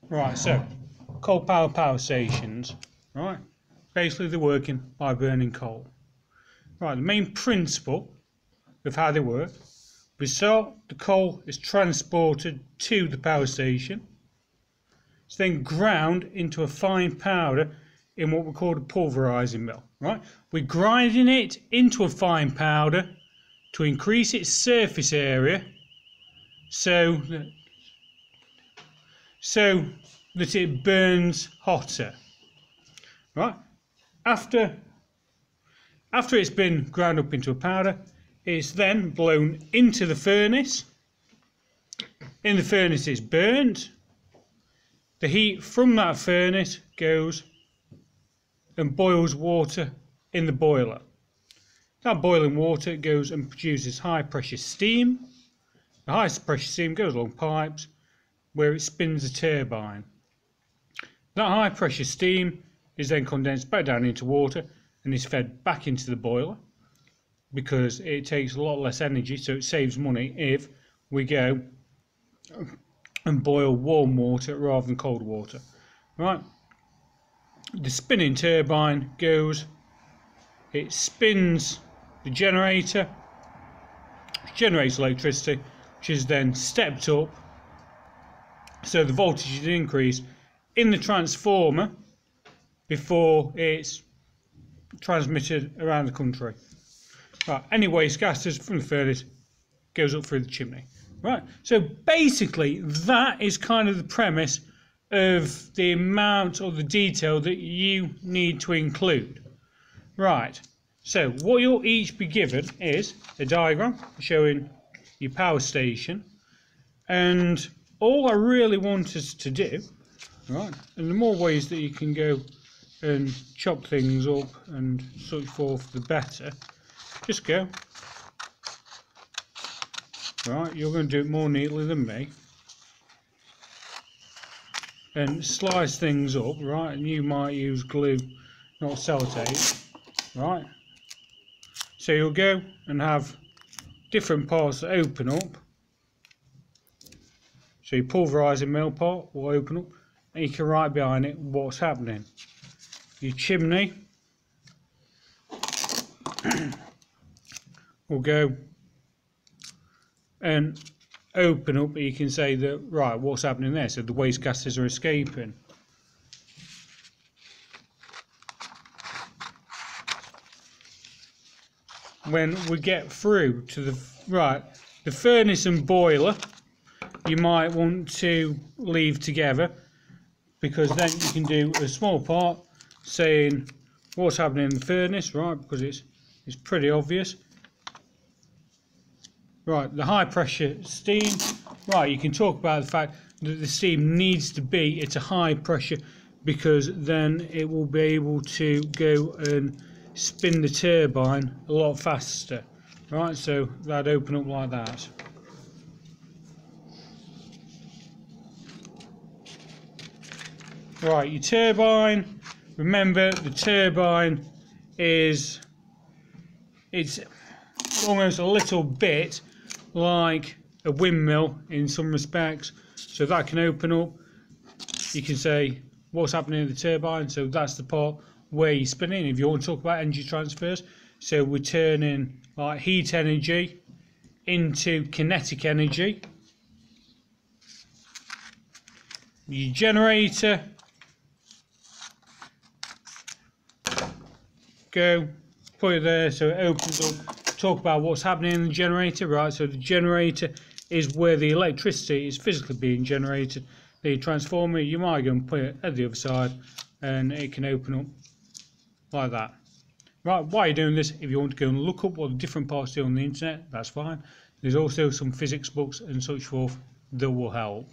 Right, so coal power stations, right? Basically they're working by burning coal. Right, the main principle of how they work, we start, the coal is transported to the power station. It's then ground into a fine powder in what we call a pulverising mill, right? We're grinding it into a fine powder to increase its surface area so that it burns hotter, right? After it's been ground up into a powder, it's then blown into the furnace. In the furnace it's burnt. The heat from that furnace goes and boils water in the boiler. That boiling water goes and produces high pressure steam. The high pressure steam goes along pipes where it spins a turbine. That high pressure steam is then condensed back down into water and is fed back into the boiler because it takes a lot less energy, so it saves money if we go and boil warm water rather than cold water. Right? The spinning turbine goes, it spins the generator, generates electricity, which is then stepped up so the voltage is increased in the transformer before it's transmitted around the country. Right, any waste gases from the furnace goes up through the chimney. Right, so basically that is kind of the premise of the amount or the detail that you need to include. Right, so what you'll each be given is a diagram showing your power station, and all I really want us to do, right, and the more ways that you can go and chop things up and such forth, the better. Just go. Right, you're going to do it more neatly than me. And slice things up, right, and you might use glue, not sellotape, right. So you'll go and have different parts that open up. So your pulverising mill part will open up, and you can write behind it what's happening. Your chimney will go and open up, you can say that, right, what's happening there, so the waste gases are escaping. When we get through to the furnace and boiler, you might want to leave together, because then you can do a small part saying what's happening in the furnace, right, because it's pretty obvious. Right, the high pressure steam, right, you can talk about the fact that the steam needs to be at a high pressure because then it will be able to go and spin the turbine a lot faster. Right, so that'd open up like that. Right, your turbine, remember the turbine it's almost a little bit like a windmill in some respects, so that can open up. You can say what's happening in the turbine, so that's the part where you're spinning. If you want to talk about energy transfers, so we're turning like heat energy into kinetic energy. Your generator, go put it there so it opens up. Talk about what's happening in the generator, right? So the generator is where the electricity is physically being generated. The transformer, you might go and put it at the other side and it can open up like that. Right, why are you doing this? If you want to go and look up what the different parts do on the internet, that's fine. There's also some physics books and such forth that will help.